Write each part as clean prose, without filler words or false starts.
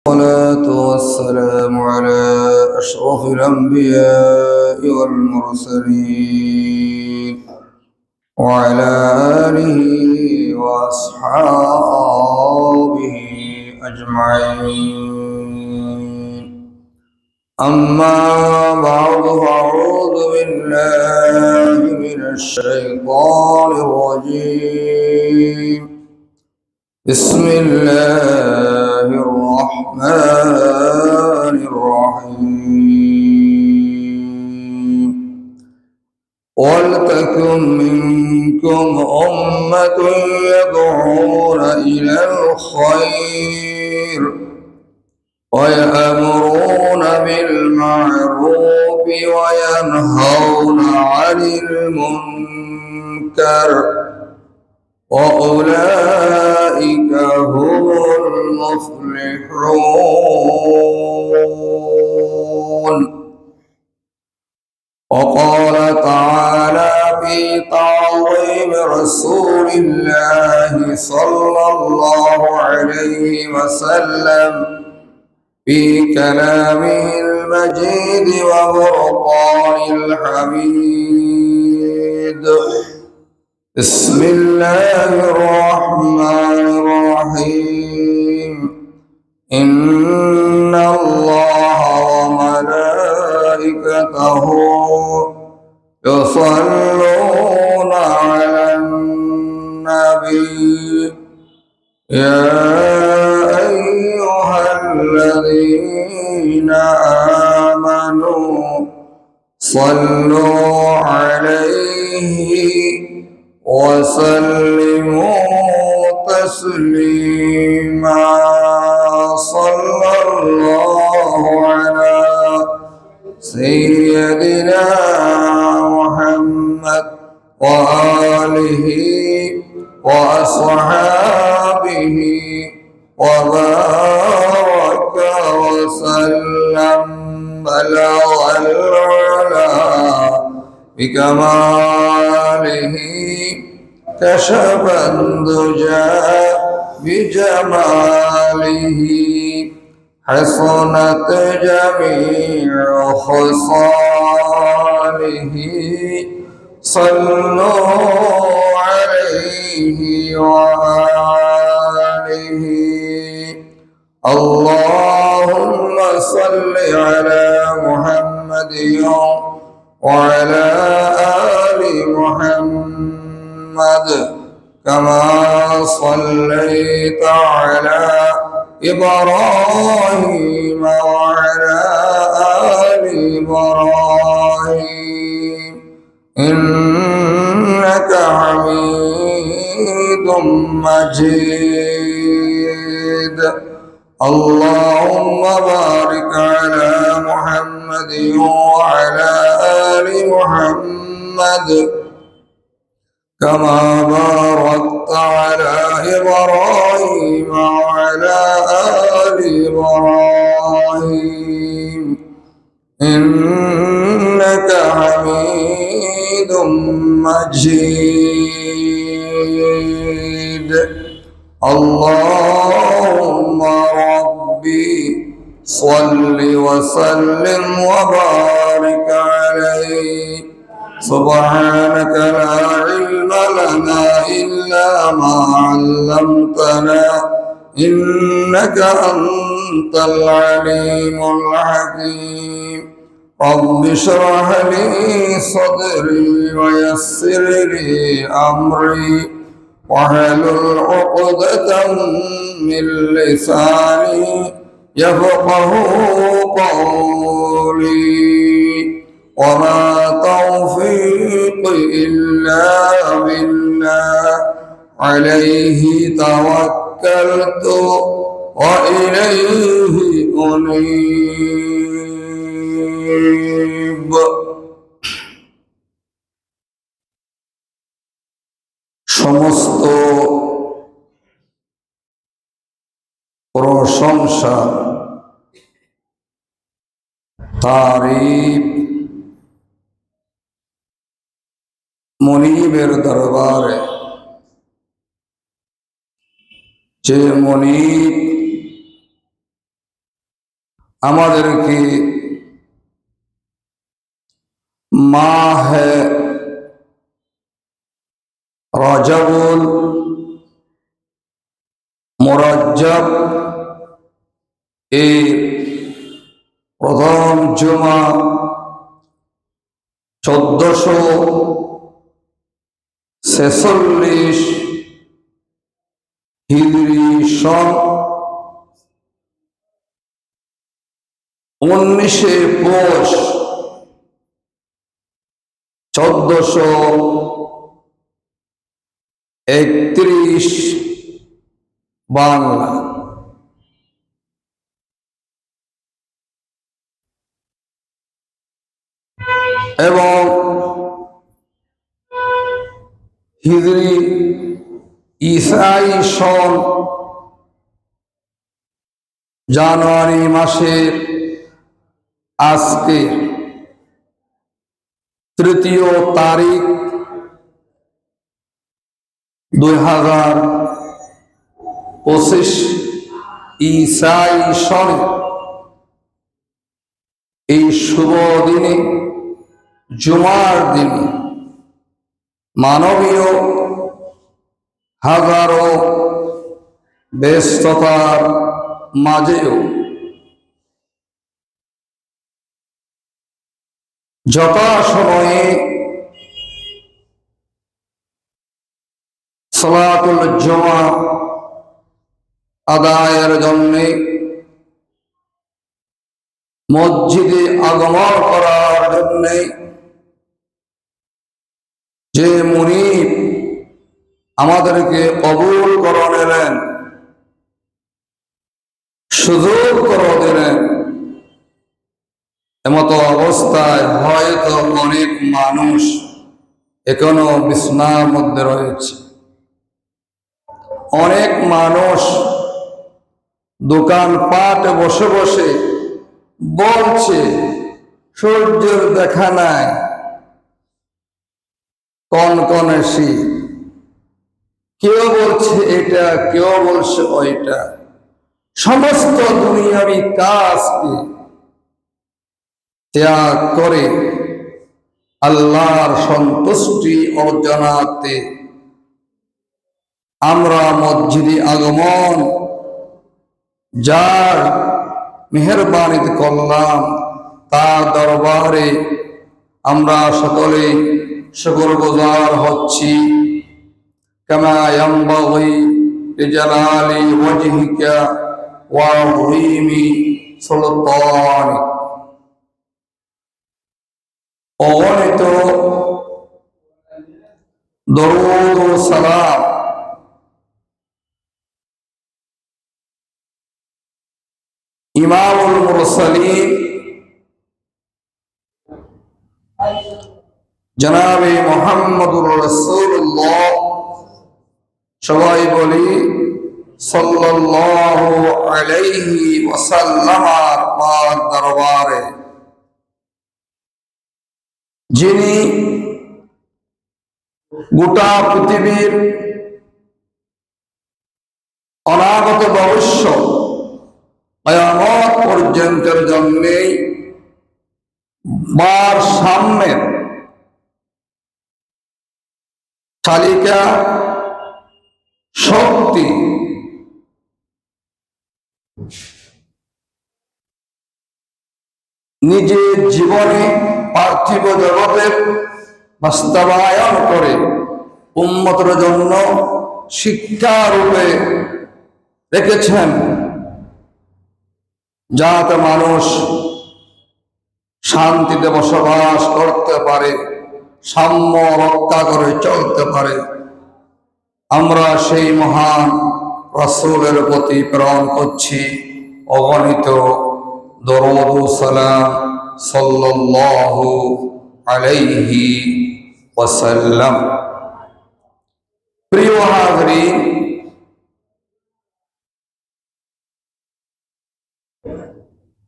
والصلاة والسلام على أشرف الأنبياء والمرسلين وعلى آله وأصحابه أجمعين. أما بعد فأعوذ بالله من الشيطان الرجيم. بسم الله الرحمن الرحيم. ولتكن منكم أمة يدعون إلى الخير ويأمرون بالمعروف وينهون عن المنكر وأولئك هم المفلحون. وقال تعالى في تعظيم رسول الله صلى الله عليه وسلم في كلامه المجيد وفرقان الحميد. بسم الله الرحمن الرحيم. إن الله وملائكته يصلون على النبي يا أيها الذين آمنوا صلوا عليه وسلموا تسليما. صلى الله على سيدنا محمد وآله وأصحابه وبارك وسلم. بلغ العلا بكماله كشف الدجى بجماله حسنت جميع خصاله. صلوا عليه وآله. اللهم صل على محمد وعلى آل محمد كما صليت على إبراهيم وعلى آل إبراهيم إنك حميد مجيد. اللهم بارك على محمد وعلى آل محمد كما باركت على إبراهيم وعلى آل إبراهيم إنك حميد مجيد. اللهم ربي صل وسلم وبارك عليه. سبحانك لا علم لنا إلا ما علمتنا إنك أنت العليم الحكيم. رب اشرح لي صدري ويسر لي أمري واحلل عقدة من لساني يفقه قولي. وما توفيقي إلا بالله عليه توكلت وإليه أنيب. সমস্ত প্রশংসা তারিফ মনিবের দরবারে যে মনিব আমাদেরকে মাহে রজবুল মুরজ্জব এই প্রথম জুমা 1446 হিজরি সন 19শে পৌষ 1431 বাংলা। এবং হিজরি ঈসাই সন জানুয়ারি মাসের আজকে 3 তারিখ 2025 ঈসাই সনে এই শুভ দিনে জুমার দিনে মানবীয় হাজারো ব্যস্ততার মাঝেও যথাসময়ে সালাতুল জুমা আদায়ের জন্য মসজিদে আগমন করার জন্য যে মুনিব আমাদেরকে কবুল করে নিলেন, সুযোগ করে দিলেন, এমতো অবস্থায় হয়তো অনেক মানুষ এখনো বিছনার মধ্যে রয়েছে। অনেক মানুষ দোকানপাটে বসে বসে বলছে সূর্যের দেখা নাই, কনকনে শীত। কেউ বলছে এটা, কেউ বলছে ওইটা। সমস্ত দুনিয়াবি কাজকে ত্যাগ করে আল্লাহর সন্তুষ্টি অর্জনার্থে আমরা মসজিদে আগমন যার মেহেরবানিতে করলাম, তার দরবারে আমরা সকলে শুকরগুজার হচ্ছি। কামা ইয়ানবাগি লিজালালি ওয়াজহিকা ওয়া আযীমি সুলতানিক। অগণিত দরুদ ও সালাম ইমামুল মুরসালিন জনাবে মুহাম্মদুর রাসূলুল্লাহ, সবাই বলি সাল্লাল্লাহু আলাইহি ওয়াসাল্লামার পাক দরবারে, যিনি গোটা পৃথিবীর অনাগত ভবিষ্যৎ কিয়ামত পর্যন্তের জন্য বার সামনের তালিকা শক্তি নিজের জীবনে পার্থিব জগতের বাস্তবায়ন করে উম্মতের জন্য শিক্ষা রূপে রেখেছেন, যাতে মানুষ শান্তিতে বসবাস করতে পারে, সাম্য রক্ষা করে চলতে পারে। আমরা সেই মহান রাসূলের প্রতি প্রেরণ করছি অগণিত দরুদ ও সালাম সাল্লাল্লাহু আলাইহি ওয়াসাল্লাম। প্রিয় হাজরিন,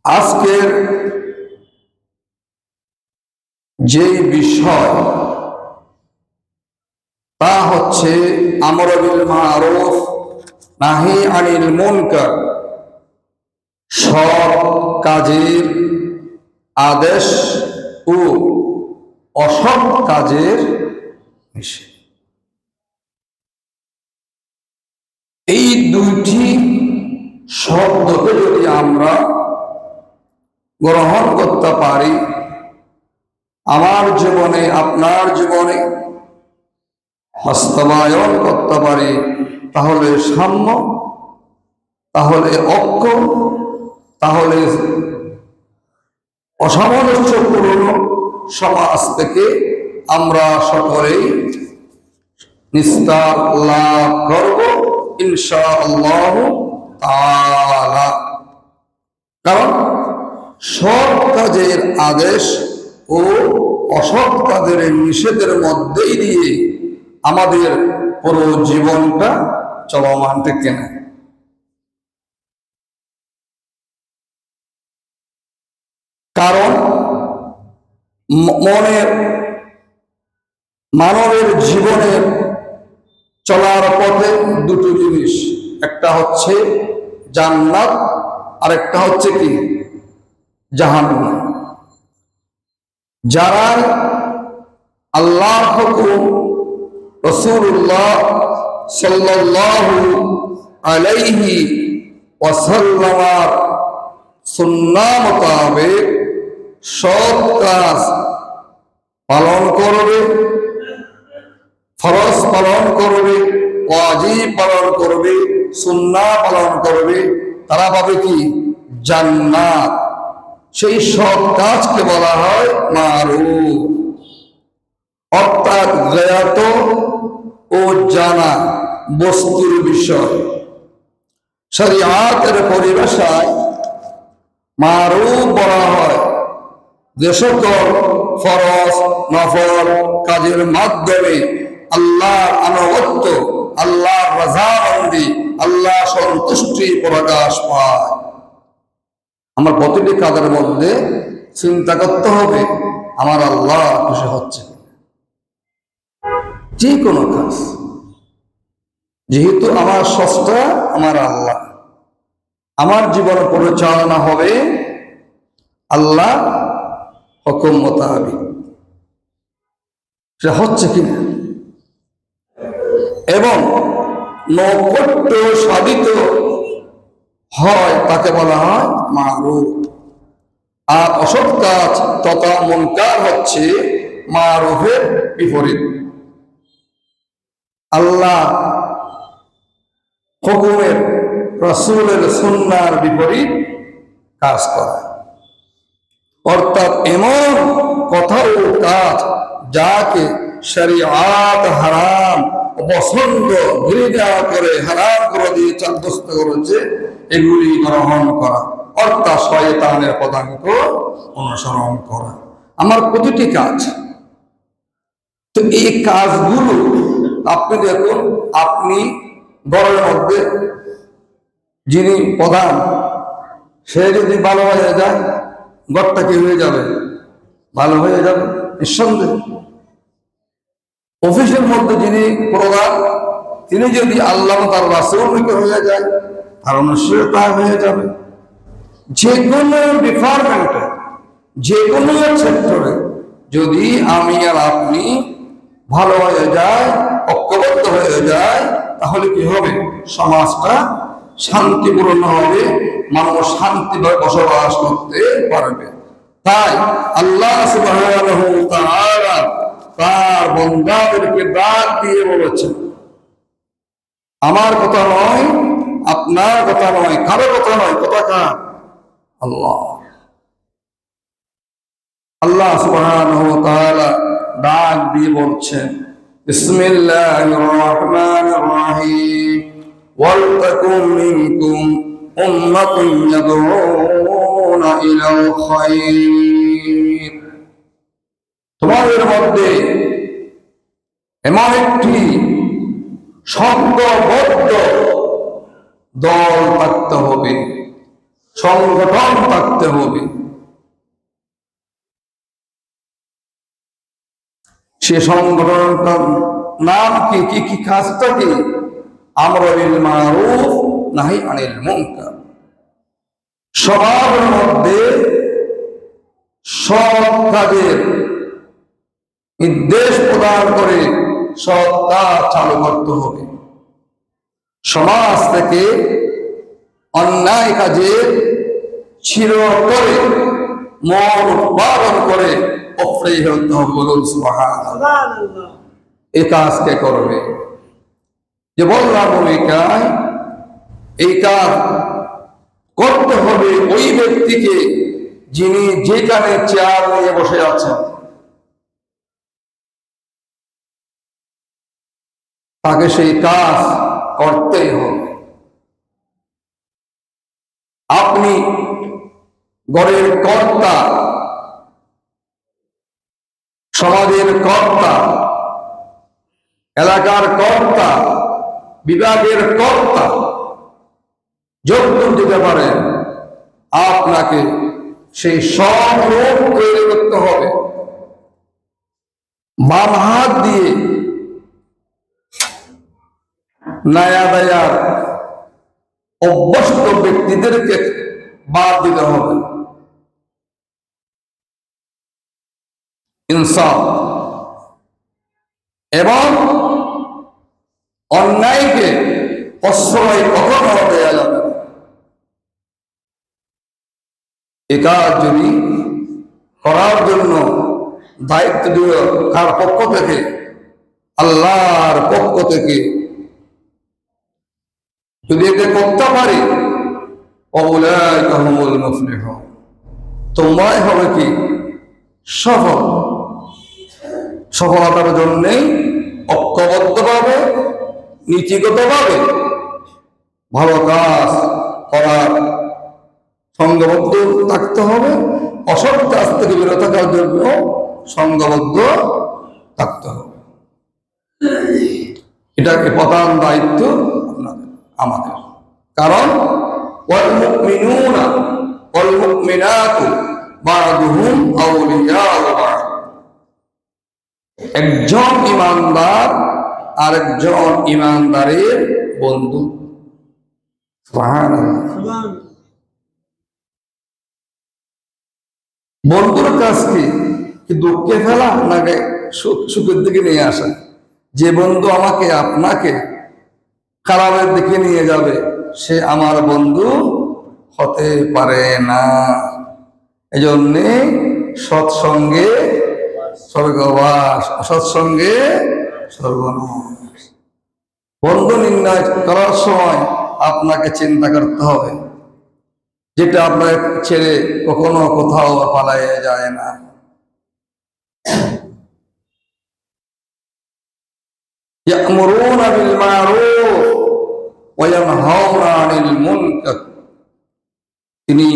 আজকের যে বিষয় তা হচ্ছে আমর বিল মারুফ নাহি আনিল মুনকার, সৎ কাজের আদেশ ও অসৎ কাজের নিষেধ। এই দুইটি শব্দকে যদি আমরা গ্রহণ করতে পারি, আমার জীবনে আপনার জীবনে বাস্তবায়ন করতে পারি, তাহলে সাম্য, তাহলে ঐক্য, তাহলে অসামঞ্জস্যপূর্ণ সমাজ থেকে আমরা সকলেই নিস্তার লাভ করব ইনশাআল্লাহ তাআলা। কারণ সৎ কাজের আদেশ ও অসৎ কাজের নিষেধের মধ্যেই দিয়ে আমাদের পুরো জীবনটা চলমান থেকে না। কারণ মানবের জীবনের চলার পথে দুটো জিনিস, একটা হচ্ছে জান্নাত আর একটা হচ্ছে কি জাহান্নাম। যারা আল্লাহর হুকুম, রাসূলুল্লাহ সাল্লাল্লাহু আলাইহি ওয়াসাল্লামের সুন্নাহ মোতাবেক সৎ কাজ পালন করবে, ফরজ পালন করবে, ওয়াজিব পালন করবে, সুন্নাহ পালন করবে, তারা পাবে কি জান্নাত। সেই সৎ কাজকে বলা হয় মারুফ, অর্থাৎ জ্ঞাত ও জানা বস্তুর বিষয়। শরীয়তের পরিভাষায় মারুফ বলা হয় যে সকল ফরজ নফল কাজের মাধ্যমে আল্লাহর আনুগত্য, আল্লাহর রাজামন্দি, আল্লাহ সন্তুষ্টি প্রকাশ পায়। আমার প্রতিটি কাজের মধ্যে চিন্তা করতে হবে আমার আল্লাহ খুশি হচ্ছে। যে কোনো কাজ, যেহেতু আমার স্রষ্টা আমার আল্লাহ, আমার জীবন পরিচালনা হবে আল্লাহ হুকুম মোতাবেক, সেটা হচ্ছে কিনা, এবং নৈকট্য সাধিত হয় তাকে বলা হয় মারুফ। আর অসৎ কাজ তথা মুনকার হচ্ছে মারুফের বিপরীত। আল্লাহ হুকুমের, রাসূলের সুন্নাহর বিপরীত কাজ করা, অর্থাৎ এমন কথা ও কাজ যাকে শরীয়ত হারাম, পছন্দ, ঘৃণা করে, হারাম করে দিয়ে সাব্যস্ত করেছে, এগুলি গ্রহণ করা, অর্থাৎ শয়তানের পদাঙ্ক অনুসরণ করা। আমার প্রতিটি কাজ, তো এই কাজগুলো আপনি দেখুন, আপনি ঘরের মধ্যে যিনি প্রধান, সে যদি ভালো হয়ে যায়, ঘরটা কি হয়ে যাবে? ভালো হয়ে যাবে নিঃসন্দেহে। অফিসের মধ্যে যিনি প্রধান, তিনি যদি আল্লাহ তার রাসূলকে হয়ে যায়, তার অনুসরণ হয়ে যাবে। যে কোনো ডিপার্টমেন্টে, যে কোনো সেক্টরে যদি আমি আর আপনি ভালো হয়ে যায়, ঐক্যবদ্ধ হয়ে যায়, তাহলে কি হবে? সমাজটা শান্তিপূর্ণ হবে, মানুষ শান্তিভাবে বসবাস করতে পারবে। তাই আল্লাহ সুবহানাহু ওয়া তাআলা তার বান্দাদেরকে ডাক দিয়ে বলেছেন, আমার কথা নয়, আপনার কথা নয়, কারো কথা নয়, কথা কার? আল্লাহ। আল্লাহ সুবহানাহু ওয়া তাআলা ডাক দিয়ে বলছেন, বিসমিল্লাহির রহমানির রহিম, ওয়ালতাকুম মিনকুম উম্মাতুন ইয়াদউনা ইলাল খায়র। তোমাদের মধ্যে এমন একটি সংঘবদ্ধ দল থাকতে হবে, সংগঠন থাকতে হবে। সে সংগঠনটার নাম কি? কি কাজটা কি? আমর বিল মারুফ নাহি আনিল মুনকার। সমাজের মধ্যে সৎ কাজের নির্দেশ প্রদান করে সৎ কাজ চালু করতে হবে। সমাজ থেকে অন্যায় কাজে চিরতরে মন উৎপাদন করে অফ্রেই হতে হবে। বলুন সুবহানাল্লাহ। এই কাজ কে করবে? যে বললাম ভূমিকায় এই কাজ করতে হবে ওই ব্যক্তিকে যিনি যেখানে চেয়ার নিয়ে বসে আছেন, তাকে সেই কাজ করতেই হবে। আপনি ঘরের কর্তা, সমাজের কর্তা, এলাকার কর্তা, বিভাগের কর্তা, যতদূর যেতে পারেন আপনাকে সেই সব রূপ তৈরি করতে হবে। বাম হাত দিয়ে নায়া দায়ার অভ্যস্ত ব্যক্তিদেরকে বাদ দিতে হবে। ইনসাফ এবং অন্যায়কে প্রশ্রয় কখনো দেওয়া যাবে না। এ কাজ যদি করার জন্য দায়িত্ব দিল কার পক্ষ থেকে? আল্লাহর পক্ষ থেকে। যদি এতে করতে পারি তোমরাই হবে কি সফল। সফলতার জন্যেই ঐক্যবদ্ধভাবে নীতিগতভাবে ভালো কাজ করার সংঘবদ্ধ থাকতে হবে, অসৎ কাজ থেকে বিরত থাকার জন্য সংঘবদ্ধ থাকতে হবে। এটাকে প্রধান দায়িত্ব আমাদের। কারণ ওয়াল মুমিনুনা ওয়াল মুমিনাতু বা'দুহুম আউলিয়াউ বা'দ। একজন ইমানদার আরেকজন ইমানদারের বন্ধু। সুবহানাল্লাহ। বন্ধুর কাজ কি দুঃখে ফেলা নাকি সুখের দিকে নিয়ে আসা? যে বন্ধু আমাকে আপনাকে খারাপের দিকে নিয়ে যাবে সে আমার বন্ধু হতে পারে না। এজন্যে সৎসঙ্গে স্বর্গবাস, অসৎসঙ্গে সর্বনাশ। বন্ধু নির্ণয় করার সময় আপনাকে চিন্তা করতে হবে, যেটা আপনার ছেড়ে কখনো কোথাও পালাইয়ে যায় না। ইয়ামুরুনা বিল মারুফ ওয়া ইয়ানহাউনা আনিল মুনকার। তিনি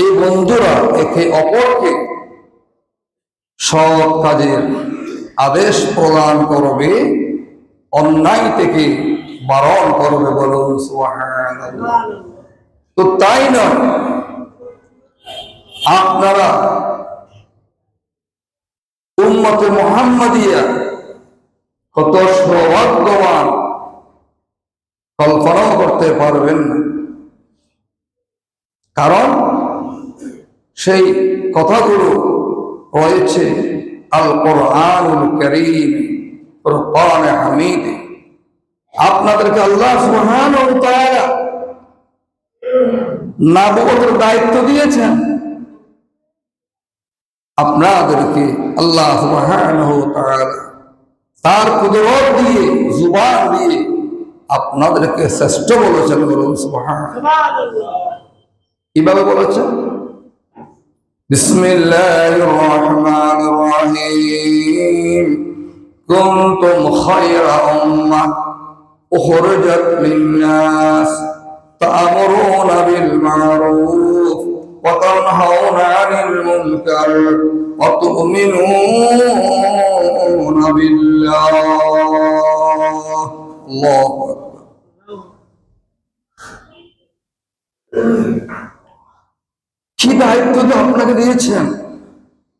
এই বন্ধুরা একে অপরকে সৎ কাজের আদেশ প্রদান করবে, অন্যায় থেকে বারণ করবে। বলুন সুবহানাল্লাহ। তো তাই নয়, আপনারা উম্মতে মুহাম্মাদিয়া কত সৌভাগ্যবান কল্পনাও করতে পারবেন না। কারণ সেই কথাগুলো রয়েছে আল কোরআনুল কারীম, ফুরকানে হামিদ। আপনাদেরকে আল্লাহ সুবহানাহু ওয়া তাআলা নবুয়তের দায়িত্ব দিয়েছেন। আপনাদেরকে আল্লাহ সুবহানাহু ওয়া তাআলা তার কুদরত দিয়ে, জুবান দিয়ে আপনাদেরকে শ্রেষ্ঠ বলেছেন। বলুন সুবহানাল্লাহ। কিভাবে বলেছেন? বিসমিল্লাহির রহমানির রহিম। কুনতুম খায়রা উম্মাহ উখরিজাত লিন-নাস তা'মুরুনা বিল মা'রুফ ওয়া তানহাউনা 'আনিল মুনকার ওয়া তু'মিনুনা বিল্লাহ। আল্লাহু আকবার। কি দায়িত্ব তো আপনাকে দিয়েছেন,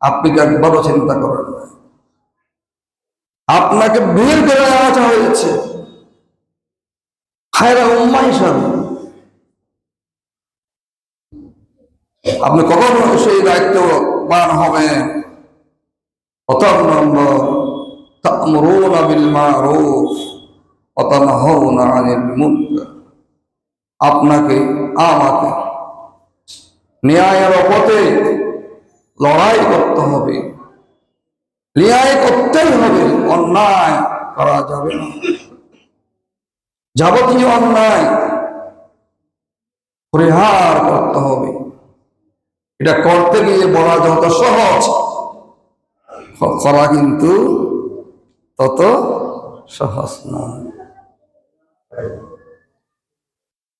আপনি একবারও চিন্তা করেন না। আপনাকে বের করে আনা হয়েছে খায়রা উম্মাহ হিসাবে। আপনি কখনো সেই দায়িত্ববান হবেন। প্রথম নম্বর, তা'মুরুনা বিল মা'রুফ ওয়া তানহাউনা আনিল মুনকার। আপনাকে আমাকে ন্যায়ের পথে লড়াই করতে হবে, ন্যায় করতেই হবে, অন্যায় করা যাবে না। যাবতীয় অন্যায় পরিহার করতে হবে। এটা করতে গিয়ে বলা যত সহজ, করা কিন্তু তত সহজ নয়।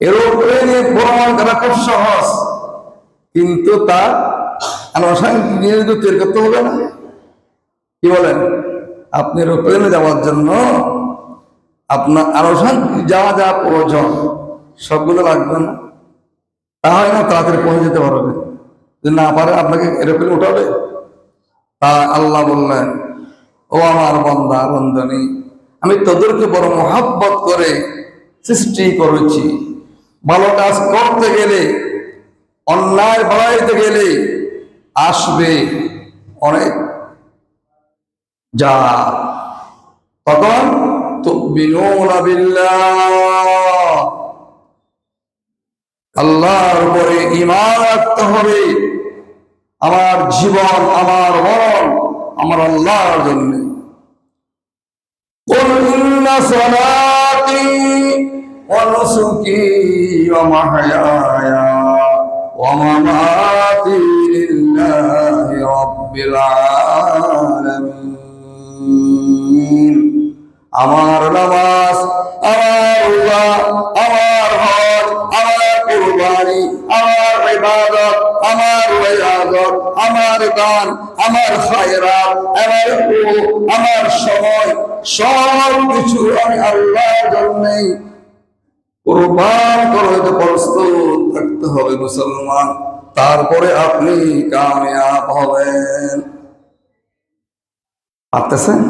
এরোপ্লেনে ভ্রমণ করা খুব সহজ, কিন্তু তার আনুষঙ্গিক জিনিসগুলো তৈরি করতে হবে না? কি বলেন? আপনি এরোপ্লেনে যাওয়ার জন্য আপনার আনুষঙ্গিক যা যা প্রয়োজন সবগুলো লাগবে না? তাহলে না তাড়াতাড়ি পৌঁছে যেতে পারবে। যদি না পারে আপনাকে এরোপ্লেন উঠাবে? তা আল্লাহ বললেন, ও আমার বান্দা বন্দনী, আমি তোদেরকে বড় মহব্বত করে সৃষ্টি করেছি। ভালো কাজ করতে গেলে, অন্যায় বাড়াইতে গেলে আসবে অনেক যা। তখন তুমিনুনা বিল্লাহ, আল্লাহর উপরে ঈমান রাখতে হবে। আমার জীবন, আমার মরণ আমার আল্লাহর জন্য। কুল ইন্না সালাতি ওয়া নুসুকি ওয়া মাহইয়ায়া ওয়া মামাতি লিল্লাহি রাব্বিল আলামিন। আমার নামাজ, আমার রোজা, আমার হজ, আমার কুরবানি, আমার ইবাদত, আমার রিয়াজত, আমার দান, আমার খায়রাত, আমার সময়, সব কিছু আমি আল্লাহর জন্যই কুরবান করতে প্রস্তুত থাকতে হবে মুসলমান। তারপরে আপনি কামিয়াব হবেন। পারতেছেন?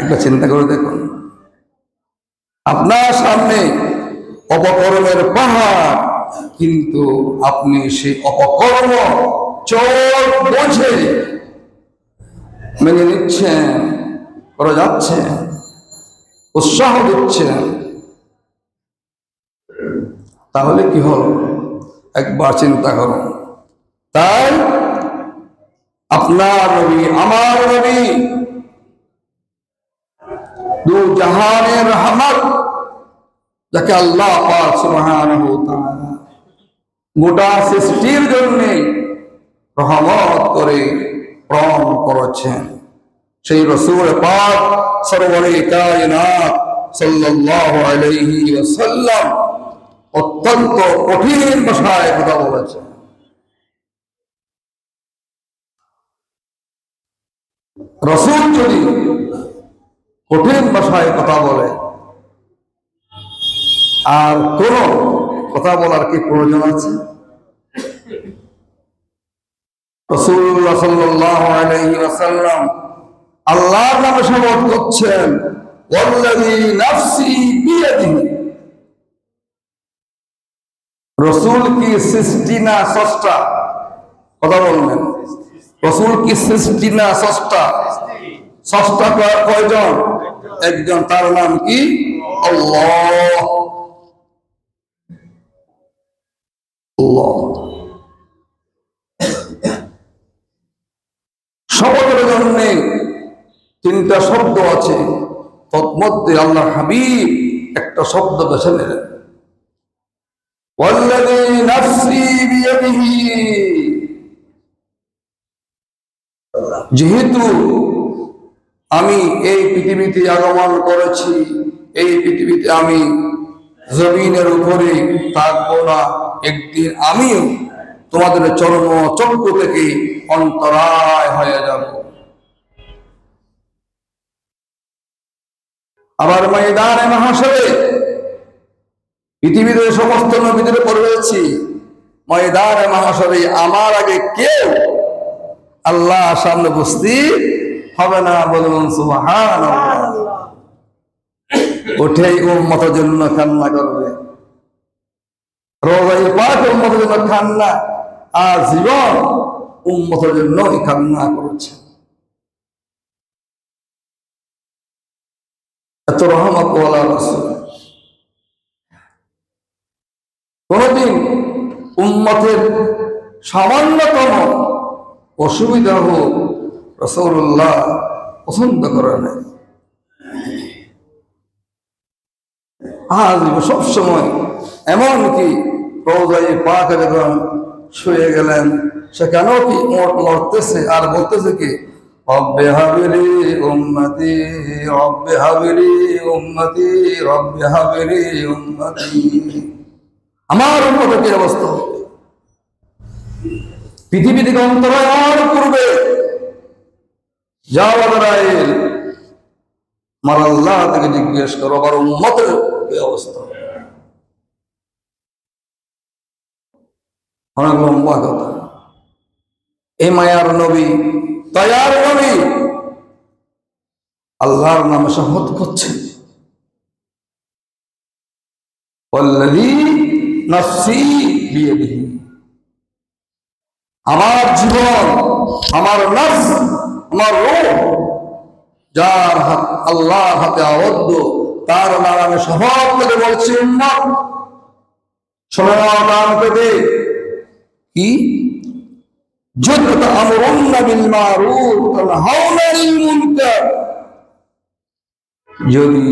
একটা চিন্তা করে দেখুন, আপনার সামনে অপকর্মের পাহাড়, কিন্তু আপনি সেই অপকর্ম চোখ বুঝে মেনে নিচ্ছেন, করে যাচ্ছেন, উৎসাহ দিচ্ছেন। তাহলে কি হল? একবার চিন্তা করুন। তাই আপনার নবী, আমার নবী, দু জাহানের রহমত, যাকে আল্লাহ পাক সুবহানাহু ওয়া তাআলা গোটা সৃষ্টির জন্য রহমত করে প্রেরণ করেছেন, সেই রাসূল পাক সরওয়ারে কায়নাত সাল্লাল্লাহু আলাইহি ওয়াসাল্লাম অত্যন্ত কঠিন ভাষায় কথা বলেছেন। রাসূল যদি কঠিন ভাষায় কথা বলে, আর কোন কথা বলার কি প্রয়োজন আছে? রাসূলুল্লাহ সাল্লাল্লাহু আলাইহি ওয়াসাল্লাম আল্লাহর নামে শপথ করছেন, ওয়াল্লাযী নাফসি বিয়াদিহি। রাসূল কি সৃষ্টি না স্রষ্টা? কথা বলবেন। রাসূল কি সৃষ্টি না স্রষ্টা? স্রষ্টা কয়জন? একজন, তার নাম কি? আল্লাহ। শপথের জন্য তিনটা শব্দ আছে, তন্মধ্যে আল্লাহ হাবিব একটা শব্দ বেছে নিলেন, ওয়াল্লাযী নাফসি বিয়াদিহি। যেহেতু আমি এই পৃথিবীতে আগমন করেছি, এই পৃথিবীতে আমি জমিনের উপরে থাকবো না, একদিন আমিও তোমাদের চরম চক্র থেকে অন্তরায় হয়ে যাব। আবার ময়দানে মাহশরে পৃথিবীতে সমস্ত নবীদের পর রয়েছি, ময়দানে মাহশরে আমার আগে কেউ আল্লাহ সামনে উপস্থিত হবে না। বলুন সুবহানাল্লাহ। উঠেই উম্মতের জন্য কান্না করবে, রোজাই পাক উম্মতের জন্য কান্না, আজীবন উম্মতের জন্য কান্না করেছেন। এত রহমত ওয়ালা রাসূল। কোনদিন উম্মতের সামান্যতম অসুবিধা হোক রাসূলুল্লাহ পছন্দ করে নাই। আজ সবসময় এমনকি রওজায়ে পাকে যখন শুয়ে গেলেন সেখানেও কি ওট লড়তেছে আর বলতেছে কি রব্বে হাবিলি উম্মতি রব্বে হাবিলি উম্মতি রব্বে হাবিলি উম্মতি। আমার উম্মতের কি অবস্থা হবে? পৃথিবী থেকে অন্তরায়ণ করবে যাওয়ার আমার আল্লাহ থেকে জিজ্ঞেস করো আমার উম্মতের কি অবস্থা। অনেক লম্বা কথা। এই মায়ার নবী দয়ার নবী আল্লাহর নামে শপথ করছেন ওয়াল্লাযী নাফসি বিয়াদিহি, আমার জীবন আমার নফস আমার রূহ যার হাত আল্লাহর হাতে আবদ্ধ তার নামে শপথ করে বলছি উম্মত শোনো কান পেতে কি যদি তা'মুরুন্না বিল মারুফ ওয়া তানহাউনা আনিল মুনকার, যদি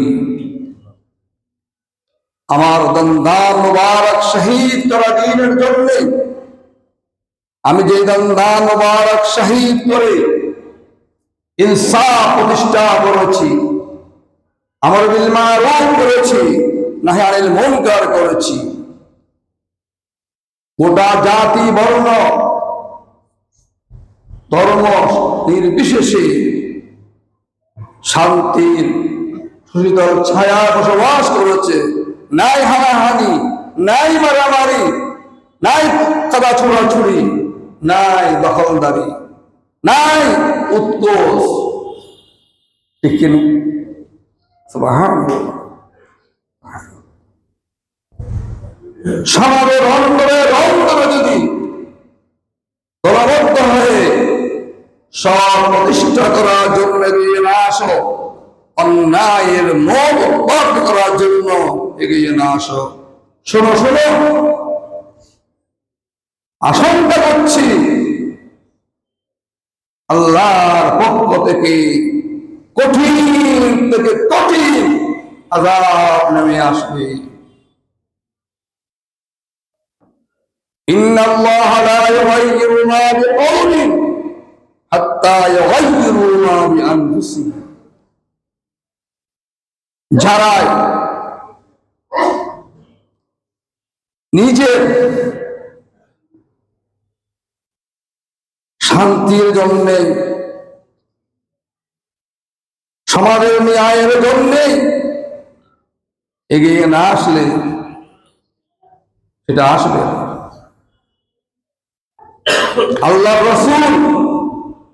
আমার দন্দান মুবারক শহীদ করা দ্বীনের জন্য আমি যে দন্দান মুবারক শহীদ করে ইনসাফ প্রতিষ্ঠা করেছি, আমর বিল মারুফ করেছি, নাহি আনিল মুনকার করেছি, গোটা জাতি বর্ণ ধর্ম নির্বিশেষে শান্তির সুশীতল ছায়া বসবাস করেছে। নাই হানাহানি, নাই মারামারি, নাই কাদা ছোড়াছুড়ি, নাই দখলদারি, নাই উৎকোষ। ঠিক কিনা? সুবহানাল্লাহ। সমাজের অন্তরে যদি দলবদ্ধ হয়ে সব প্রতিষ্ঠা করার জন্য এগিয়ে না আসো, অন্যায়ের মোহ বন্ধ করার জন্য এগিয়ে না আসো, শোনো শোনো আশঙ্কা করছি আল্লাহর পক্ষ থেকে কঠিন থেকে কঠিন আযাব নেমে আসবে। ইন্নাল্লাহা লা ইউগাইয়িরু মা বিকওমিন হাত্তা ইউগাইয়িরু মা বিআনফুসিহিম, যারা নিজের শান্তির জন্য সমাজের ন্যায়ের জন্য এগিয়ে না আসলে সেটা আসবে না। আল্লাহ রাসূল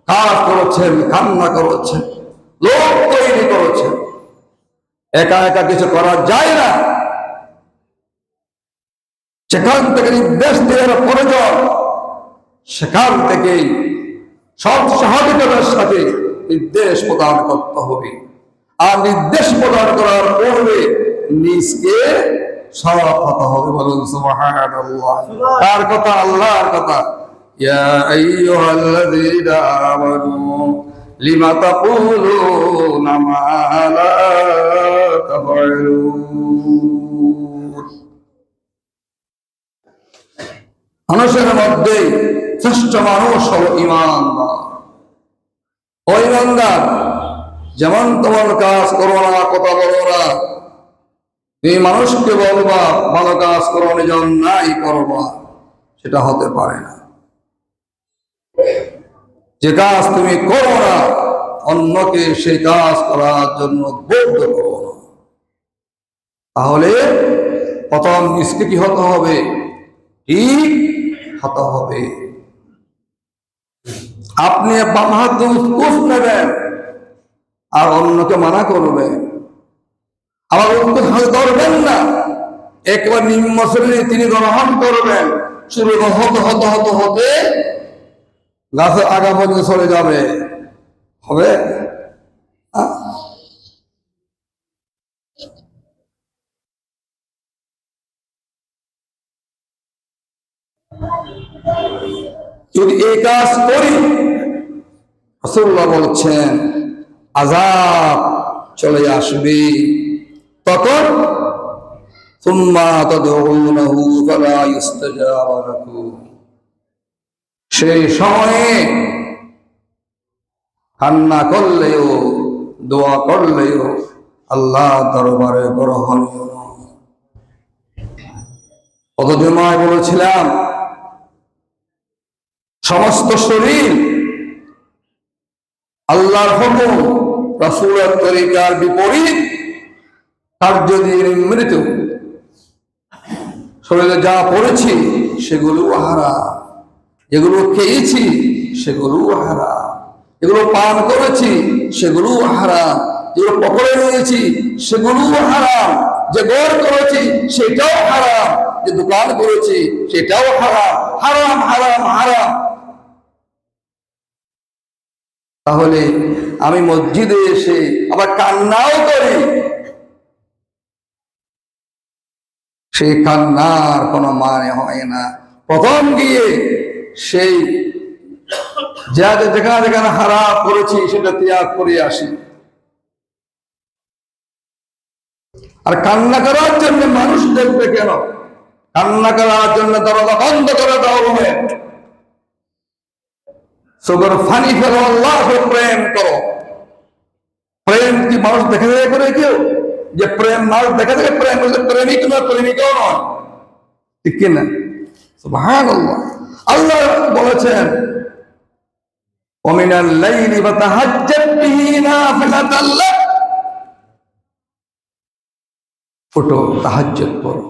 কাজ করেছেন, কান্না করেছেন, লোক তৈরি করেছেন, একা একা কিছু করা যায় না। যেখান থেকে নির্দেশ দেওয়ার প্রয়োজন সেখান থেকে সব সহযোগিতার সাথে নির্দেশ প্রদান করতে হবে। আর নির্দেশ প্রদান করার পূর্বে নিজকে সরব হতে হবে। বলুন সুবহানাল্লাহ। কার কথা? আল্লাহর কথা। ইয়া আইয়ুহাল্লাযীনা আমানু লিমা তাকুলুনা মা লা তাফআলুন। মানুষের মধ্যে শ্রেষ্ঠ মানুষ হলো ঈমানদার। ও ঈমানদার, যেমন তোমার কাজ করো না, কথা বলো না, তুমি মানুষকে বলবা ভালো কাজ করো, নিজ অন্যায় করবা, সেটা হতে পারে না। যে কাজ তুমি করো না অন্যকে সেই কাজ করার জন্য বাধ্য করো না। তাহলে প্রথম নিজকে কি হতে হবে? ঠিক হতে হবে। আপনি বাম হাত উৎকোষ নেবেন আর অন্যকে মানা করবেন, আবার উৎকোষ হাতে ধরবেন না, একবার নিম্ন শ্রেণী তিনি গ্রহণ করবেন, শুরু হতে হতে হতে হতে গাছের আগা পর্যন্ত চলে যাবে, হবে? যদি এই কাজ করি, রাসূলুল্লাহ বলছেন আযাব চলে আসবে। তখন সুম্মা তাদউনাহু ফালা ইস্তাজাব লাকুম, সেই সময়ে কান্না করলেও দোয়া করলেও আল্লাহ দরবারে গ্রহণীয় নয়। কত জমায় বলেছিলাম, সমস্ত শরীর আল্লাহর হুকুম রাসূলের তরিকার বিপরীত কার্য দিয়ে মৃত। শরীরে যা পড়েছি সেগুলো হারাম, যেগুলো খেয়েছি সেগুলো হারাম, যেগুলো পান করেছি সেগুলো হারাম, যেগুলো পকড়ে নিয়েছি সেগুলো হারাম, যে ঘর করেছি সেটাও হারাম, যে দোকান করেছি সেটাও হারাম, হারাম হারাম হারাম। তাহলে আমি মসজিদে এসে আবার কান্নাও করি, সেই কান্নার কোনো মানে হয় না। প্রথম গিয়ে সেই যেখানে যেখানে হারাম করেছি সেটা ত্যাগ করে আসি। আর কান্না করার জন্য মানুষ দেখবে কেন? কান্না করার জন্য দরজা বন্ধ করে দেওয়া হবে। চোখের ফানি ফেলো, আল্লাহকে প্রেম করো। প্রেম কি মানুষ দেখা যায় করে কেউ? যে প্রেম মানুষ দেখা যায় প্রেম করছে, প্রেমিক নয়, প্রেমিকাও নয়, ঠিক কিনা? সুবহানাল্লাহ। আল্লাহ বলেছেন ওমিনাল লাইলি ফাতাহাজ্জাত বিহি নাফিলাতাল লাক, ওঠো তাহাজ্জুদ করো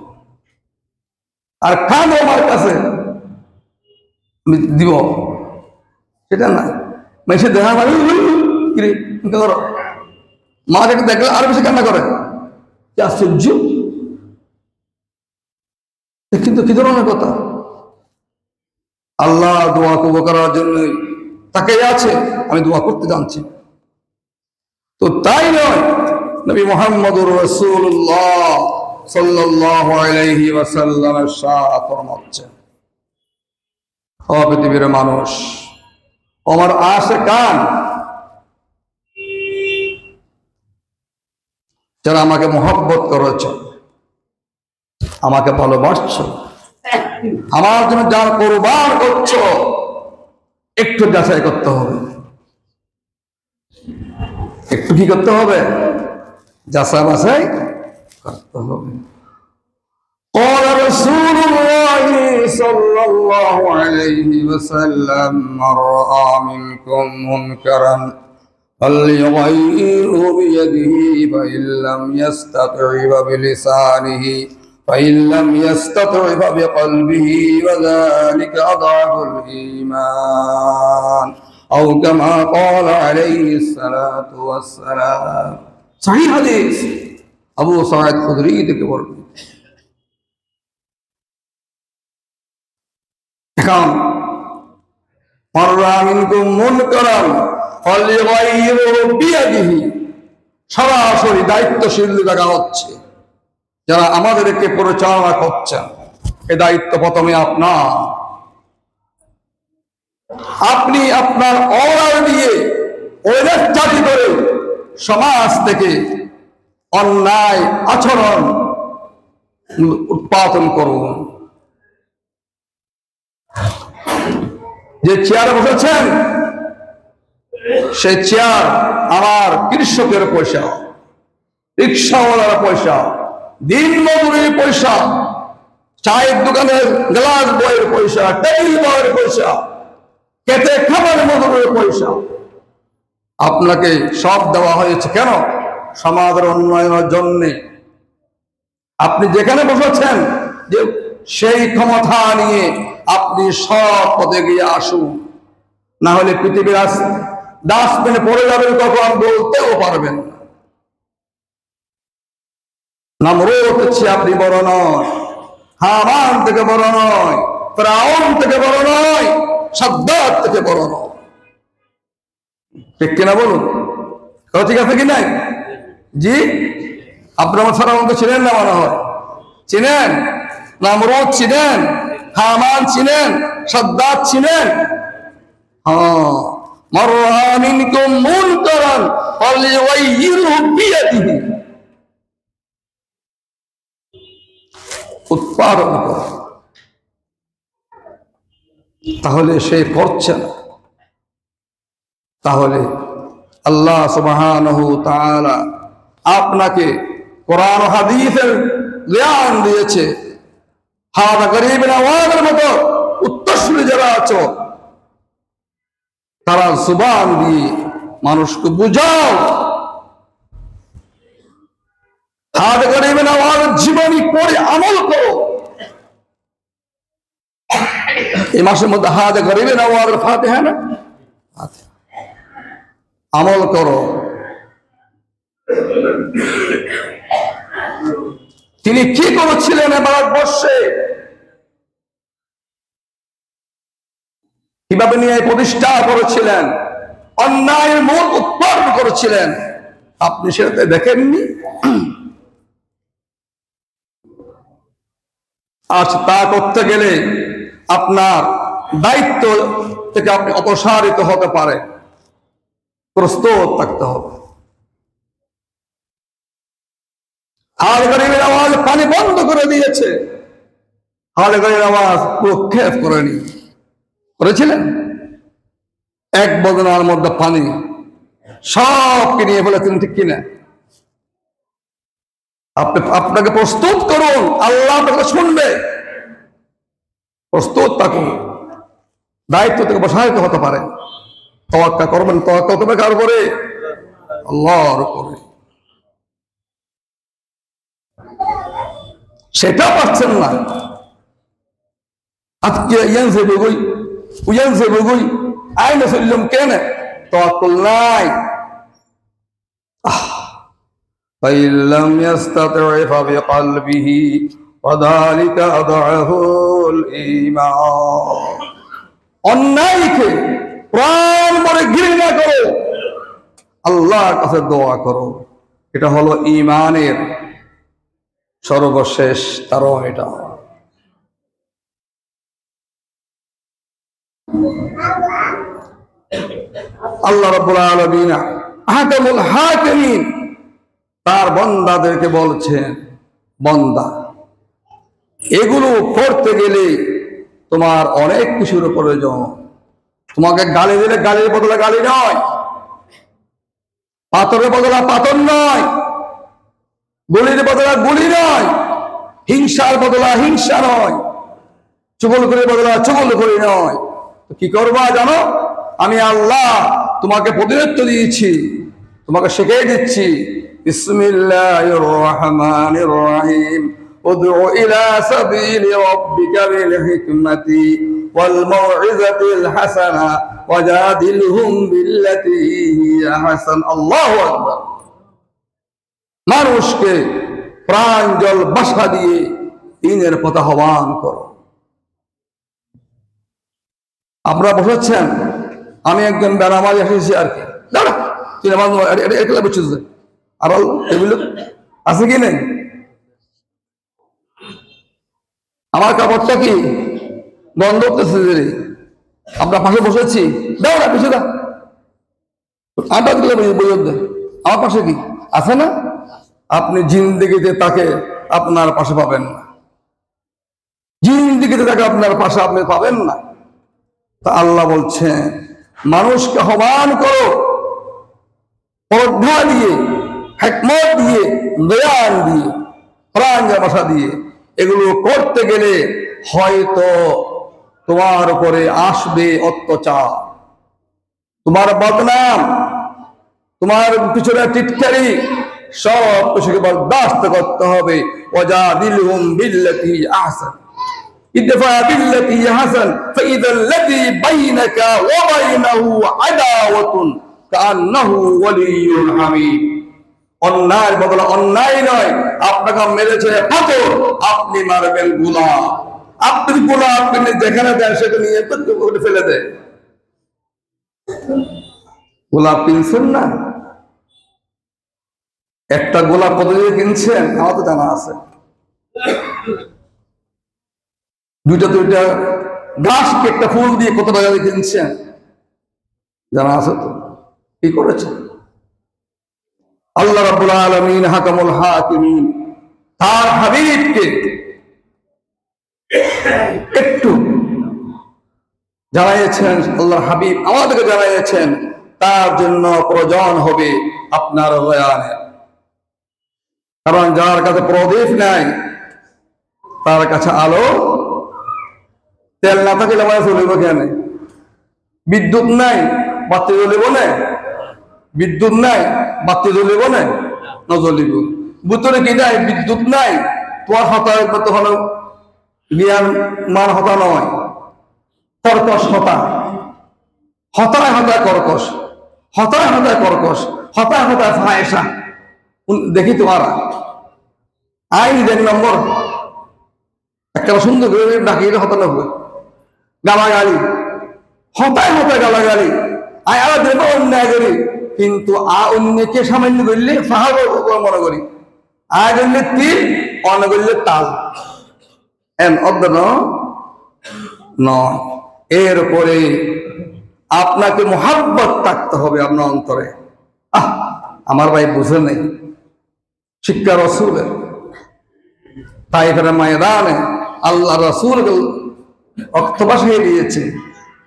আর কাঁদো আমার কাছে, আমি দিব, সেটা না। মেসে দেখা মানে করো, মা যাকে দেখলে আরো বেশি কান্না করে, কি আশ্চর্য! কিন্তু কি ধরনের কথা? আল্লাহ দোয়া কবুল করার জন্য তাকে আছে, আমি দোয়া করতে জানছি। তো তাই নয়, নবী মুহাম্মদুর রাসূলুল্লাহ সাল্লাল্লাহু আলাইহি ওয়াসাল্লামের সাথ ফরমাচ্ছেন, ও পৃথিবীর মানুষ, আমার আশিকান যারা আমাকে মহব্বত করেছ, আমাকে ভালোবাসছ, আমার জন্য যারা কুরবান করছো, একটু যাচাই করতে হবে। একটু কি করতে হবে? যাচাই বাছাই করতে হবে। قال رسول الله صلى الله عليه وسلم من رأى منكم منكرا فليغيره بيده فإن لم يستطع فبلسانه فإن لم يستطع فبقلبه وذلك أضعف الإيمان أو كما قال عليه الصلاة والسلام। صحيح حديث, আবু সাঈদ খুদরি থেকে বর্ণিত। এখন সরাসরি দায়িত্বশীল দেখা হচ্ছে, যারা আমাদেরকে পরিচালনা করছেন, এই দায়িত্ব প্রথমে আপনার। আপনি আপনার অর্ডার দিয়ে জাতি করে সমাজ থেকে অন্যায় আচরণ উৎপাদন করুন। যে চেয়ারে বসেছেন সেই চেয়ার আমার কৃষকের পয়সা, রিক্সাওয়ালার পয়সা, দিন মজুরির পয়সা, চায়ের দোকানের গ্লাস বয়ের পয়সা, টেবিল বয়ের পয়সা, খেতে খাবার মজুরির পয়সা আপনাকে সব দেওয়া হয়েছে। কেন? সমাজের উন্নয়নের জন্য। আপনি যেখানে বসেছেন যে সেই ক্ষমতা নিয়ে আপনি সব পথে গিয়ে আসুন, না হলে পৃথিবীর ডাস্টবিনে পড়ে যাবেন, তখন বলতেও পারবেন না। নমরুদ হচ্ছে আপনি বড় নয়, হামান থেকে বড় নয়, ফিরআউন থেকে বড় নয়, সাদ্দাত থেকে বড় নয়। ঠিক কিনা বলুন? কথা ঠিক আছে কি নাই? জি, আপনারা ফিরআউনকে চিনেন না মনে হয়? চিনেন? নামরুদ চিনেন? হামান চিনেন? সাদ্দাত চিনেন? হ্যাঁ, মান রাআ মিনকুম মুনকারান ফালইয়ুগাইয়িরহু বিয়াদিহি। উৎপাদন কর, তাহলে সে করছে না, তাহলে আল্লাহ সুবহানাহু তাআলা আপনাকে কোরআন ও হাদিসের জ্ঞান দিয়েছে। হাদা গরীব নওয়াজের মতো উত্তরসূরি যারা আছো, তারা জুবান দিয়ে মানুষকে বুঝাও। হাদা গরীব নওয়াজের জীবনী পড়ে আমল করো। এই মাসের মধ্যে হাদা গরীব নওয়াজের ফাতিহা না, আমল করো। তিনি কি করেছিলেন ভারতবর্ষে, কিভাবে নিয়ে প্রতিষ্ঠা করেছিলেন, অন্যায়ের মূল উৎপাদন করেছিলেন, আপনি সেটা দেখেননি? আজ তা করতে গেলে আপনার দায়িত্ব থেকে আপনি অপসারিত হতে পারে, প্রস্তুত থাকতে হবে। হাল গরিবের আওয়াজ পানি বন্ধ করে দিয়েছে, হাল গরিবের আওয়াজ প্রক্ষেপ করেনি, করেছিলেন? এক বদনার মধ্যে পানি সবকে নিয়ে ফেলেছেন, ঠিক কিনা? আপনাকে প্রস্তুত করুন, আল্লাহ আপনাকে শুনবে। প্রস্তুত থাকুন, দায়িত্ব থেকে অপসারিত হতে পারে। তাওয়াক্কুল করবেন, তাওয়াক্কুল করবে কার উপরে? আল্লাহর উপরে। সেটা পাচ্ছেন না। আজকে ইয়ানসে বগুই উয়ানসে বগুই আইনে চললাম কেন? তাওয়াক্কুল নাই। فإن لم يستطع فبقلبه وذلك أضعف الإيمان। অন্যায়কে প্রাণ ভরে ঘৃণা করো, আল্লাহর কাছে দোয়া করো, এটা হলো ঈমানের সর্বশেষ তারও এটা। আল্লাহ রাব্বুল আলামিন আহকামুল হাকিমিন তার বান্দাদেরকে বলছেন, বান্দা এগুলো করতে গেলে তোমার অনেক কিছুর প্রয়োজন। তোমাকে গালি দিলে গালির বদলে গালি নয়, পাথরের বদলে পাথর নয়, গুলির বদলে গুলি নয়, হিংসার বদলা হিংসা নয়, চুগলখড়ির বদলা চুগলখড়ি নয়। তো কি করবা জানো? আমি আল্লাহ তোমাকে প্রতিনিধিত্ব দিয়েছি, তোমাকে শিখিয়ে দিচ্ছি। বিসমিল্লাহির রহমানির রহিম। উদউ ইলা সাবিলি রাব্বিকা বিল হিকমাতি ওয়াল মাউইযাতিল হাসানা ওয়াজাদিলহুম বিল্লাতী হিয়া আহসান। আল্লাহু আকবার। মানুষকে প্রাঞ্জল ভাষা দিয়ে দ্বীনের পথে আহ্বান করো। আপনারা বসেছেন, আমি একজন বেনামাজি এসেছি আর কি, দাঁড়া তুই নামাজ একলা বুঝছিস আর টেবিল আছে কি নেই? আমার কাপড়টা কি বন্ধ করতেছে, আপনার পাশে বসেছি, দাও না পিছু দা, আটা দিলে বুঝে দে, আমার পাশে কি আছে না? আপনি জিন্দেগিতে তাকে আপনার পাশে পাবেন না, জিন্দেগিতে তাকে আপনার পাশে আপনি পাবেন না। তা আল্লাহ বলছেন মানুষকে আহ্বান করো পর্দা দিয়ে, হিকমত দিয়ে, জ্ঞান দিয়ে, প্রাণ ভাষা দিয়ে। এগুলো করতে গেলে হয়তো তোমার উপরে আসবে অত্যাচার, তোমার বদনাম, তোমার পিছনে টিটকারি, সব কিছুকে বরদাস্ত করতে হবে। ওয়াজাদিলহুম বিল্লাতী আহসান ইদফা বিল্লাতী আহসান ফাইযা আল্লাযী বাইনাকা ওয়া বাইনাহু আদাওয়াতুন কাআন্নাহু ওয়ালিয়্যুন হামীম। অন্যায়ের বদলে অন্যায় নয়, আপনাকে মেরেছে পাথর, আপনি মারবেন গোলাপ। আপনি গোলা আপনি যেখানে দেন সেটা নিয়ে ফেলে দেয়। গোলাপ কিনছেন না, একটা গোলাপ কত দিয়ে কিনছেন আমার তো জানা আছে। দুইটা গাছ একটা ফুল দিয়ে কত টাকা দিয়ে কিনছেন জানা আছে তো? কি করেছেন? আল্লাহ রাব্বুল আলামিন হাকামুল হাকিমিন তার হাবিবকে একটু জানাইয়েছেন, আল্লাহর হাবিব আমাদেরকে জানাইয়েছেন তার জন্য প্রয়োজন হবে আপনার বয়ানে। কারণ যার কাছে প্রদীপ নাই তার কাছে আলো, তেল না থাকলে আমার চলিব কেন? বিদ্যুৎ নাই বাতি জ্বলিব না, বিদ্যুৎ নাই বাতি জ্বলিব না, নজ্বলিব। ভিতরে কি নাই? বিদ্যুৎ নাই, তোমার হতায় হলো জ্ঞান মান হতা নয়, কর্কশ হতা, হতায় হতায় কর্কশ, হতায় হতায় কর্কশ, হতায় হতায় ফায়সা। দেখি তোমার আইন 1 নম্বর একটা সুন্দর করে ডাকিয়ে হতা লাগবে, গালাগালি, হতায় হতায় গালাগালি, আয় আবার দেখবো অন্যায় করি, কিন্তু অন্যকে সামান্য করলে সাহায্য মনে করি, আয় করলে তিল, অন্য করলে তাল, অর্ধন নয়। এরপরে আপনাকে মোহাব্বত থাকতে হবে আপনার অন্তরে। আমার ভাই বুঝে নেই শিক্ষা রসুলের তাইফের ময়দানে আল্লাহ রসুল রক্ত ভাসিয়ে দিয়েছে।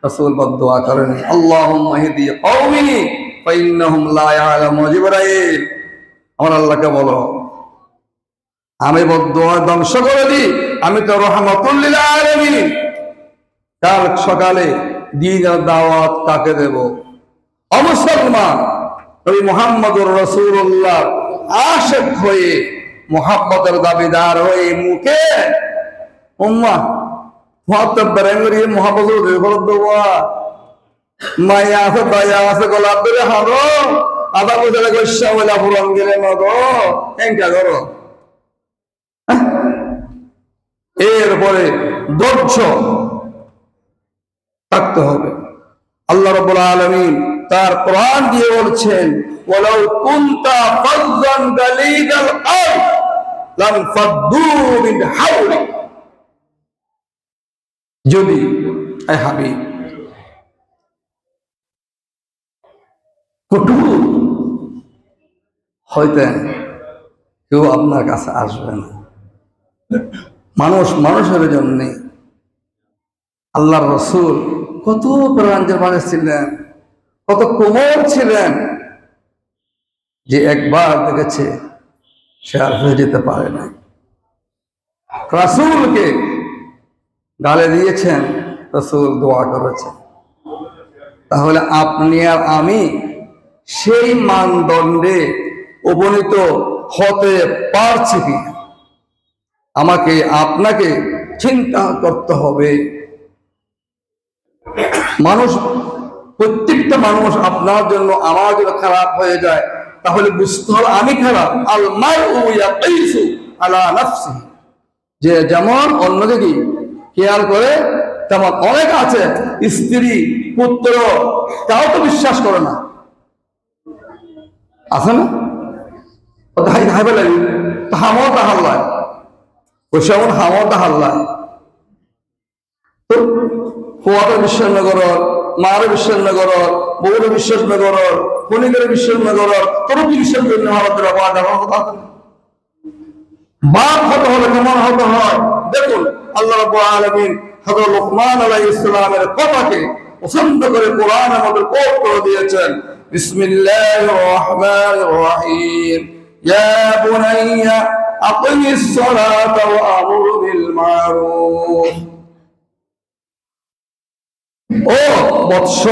রসুল বদদুয়া করেন, আল্লাহুম্মা ইহদি কওমি ফাইন্নাহুম লা ইয়ালামুন। জিবরাইল আমার আল্লাহকে বলো আমি বদদুয়া ধ্বংস করে দিই, আমি তো রহমাতুল লিল আলামিন। কাল সকালে দ্বীনের দাওয়াত কাকে দেব? অমুসলমান নবী মুহাম্মদুর রাসূলুল্লাহ আশিক হয়ে, মুহাব্বতের দাবিদার হয়ে মুখে উম্মা মুহাব্বত বেরেঙ্গরি মুহাব্বতুর রেকর্ড দেওয়া মায়া আছে দয়া আছে গোলাপ ধরে হারো আদা বুঝলে গোসা বলা পুরন গেলে মগো এঙ্কা করো। এরপরে ধৈর্য থাকতে হবে। আল্লাহ রাব্বুল আলামিন তার কোরআন দিয়ে বলছেন, ওয়ালাউ কুনতা ফাযযান গালিদাল কলব লাম ফাদ্দু মিন হাওলিক। যদি আয় হাবিব কটু হইতেন কেউ আপনার কাছে আসবে না। মানুষ মানুষের জন্য আল্লাহর রসুল কত প্রাঞ্জল মানুষ ছিলেন, কত কোমল ছিলেন, যে একবার দেখেছে সে আর ফিরে যেতে পারে না। রাসূলকে গালে দিয়েছেন, রাসূল দোয়া করেছেন। তাহলে আপনি আর আমি সেই মানদণ্ডে উপনীত হতে পারছি কি? আমাকে আপনাকে চিন্তা করতে হবে। মানুষ, প্রত্যেকটা মানুষ আপনার জন্য আমার জন্য খারাপ হয়ে যায়, তাহলে বুঝতে হবে আমি খারাপ। আল মারউ ইয়াকিসু আলা নাফসিহি, যে যেমন অন্যদিকে খেয়াল করে তেমন অনেক আছে স্ত্রী পুত্র তাও তো বিশ্বাস করে না, আছে না? ধাই ধাই বলে হামর হাল্লায় ওইসব হামর হাল্লায় তো কোয়ারে বিশ্বাস না করর, মারে বিশ্বাস না করর, বউরে বিশ্বাস না করর, খনিকের বিশ্বাস না করর, তোর কি বিশ্বাস করি না? বাপ হতে হলে কেমন হতে হয় দেখুন। আল্লাহ রাব্বুল আলামিন হযরত লুকমান আলাইহিস সালামের কথাকে পছন্দ করে কোরআনের মধ্যে কোট করে দিয়েছেন। বিসমিল্লাহির রহমানির রহিম, ইয়া বুনাইয়া আকিমিস সালাতা ওয়া আমুর বিল মারুফ। ও বৎস,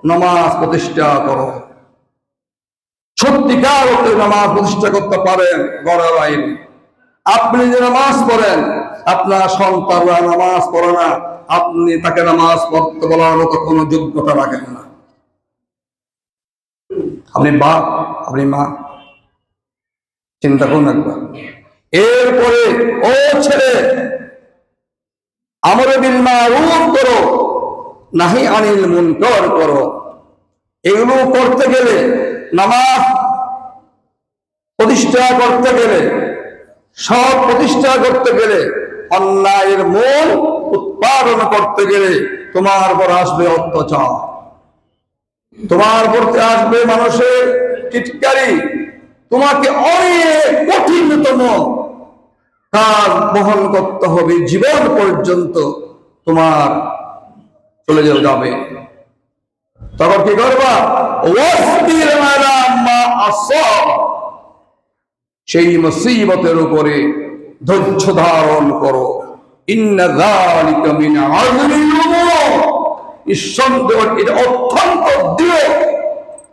নামাজ প্রতিষ্ঠা করো। সত্যিকার অর্থে নামাজ প্রতিষ্ঠা করতে পারেন গড়ের আইন। আপনি যে নামাজ পড়েন, আপনার সন্তানরা নামাজ পড়ে না, আপনি তাকে নামাজ পড়তে বলার মতো কোনো যোগ্যতা রাখেন না। আপনি বাপ, আপনি মা, চিন্তা করুন একবার। এরপরে ও ছেলে, আমর বিল মারুফ করো, নাহি আনিল মুনকার করো। এগুলো করতে গেলে, নামাজ প্রতিষ্ঠা করতে গেলে, সৎ প্রতিষ্ঠা করতে গেলে, অন্যায়ের মূল উৎপাদন করতে গেলে তোমার উপর আসবে অত্যাচার, তোমার প্রতি আসবে মানুষের টিটকারি, তোমাকে অনেক কঠিনতম কাজ বহন করতে হবে, জীবন পর্যন্ত তোমার চলে যাবে। তখন কি করবা? ওয়াসবির আলা মা আসাব, সেই মুসিবতের উপরে ধৈর্য ধারণ করো। ইন্না যালিকা মিন আযমিল উমুর, নিঃসন্দেহ এটা অত্যন্ত দৃঢ়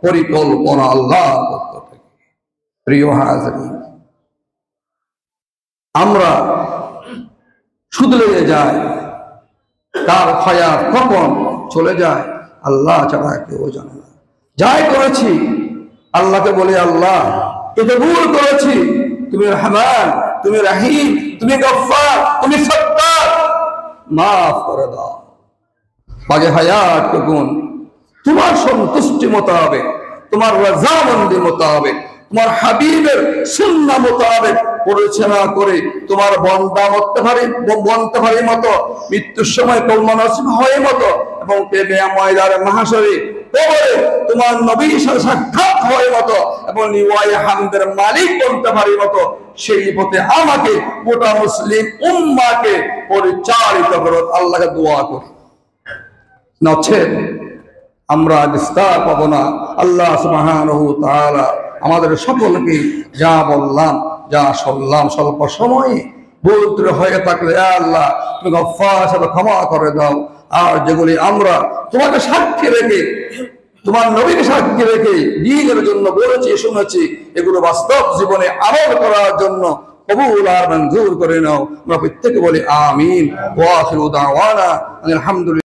পরিকল্পনা আল্লাহর পক্ষ থেকে। প্রিয় হাজিরিন, আমরা শুধরে যাই, কার হায়াত কখন চলে যায় আল্লাহ ছাড়া কেউ জানে না। যাই করেছি আল্লাহকে বলি, আল্লাহ এটা ভুল করেছি, তুমি রহমান, তুমি রহিম, তুমি গফফার, তুমি সত্তার, মাফ করে দাও। বাকি হায়াত টুকুন তোমার সন্তুষ্টি মোতাবেক, তোমার রাজামন্দি মোতাবেক, তোমার হাবিবের সুন্নাহ মোতাবেক পরিচালনা করে তোমার বন্ধতে পারি মতো, মৃত্যুর সময় কলমা নসিব হয় মতো, এবং ময়দানে মাহশরে কবরে তোমার নবীর সাথে সাক্ষাৎ হয় মতো, এবং লিওয়ায়ে হামদের মালিক বলতে পারি মতো সেই পথে আমাকে গোটা মুসলিম উম্মাহকে পরিচালিত করো। আল্লাহকে দোয়া করি, নচেত আমরা বিস্তার পাবো না। আল্লাহ সুবহানাহু ওয়া তাআলা আমাদের সকলকে যা বললাম, যা শুনলাম, স্বল্প সময়ে ভুল ত্রুটি হয়ে থাকলে আল্লাহ তুমি গফফার সাথে ক্ষমা করে দাও। আর যেগুলি আমরা তোমাকে সাক্ষী রেখে, তোমার নবীকে সাক্ষী রেখে দ্বীনের জন্য বলেছি, শুনেছি, এগুলো বাস্তব জীবনে আমল করার জন্য কবুল আর মঞ্জুর করে নাও। আমরা প্রত্যেকে বলি আমিন। ওয়া আখিরু দাওয়ানা আলহামদুলিল্লাহ।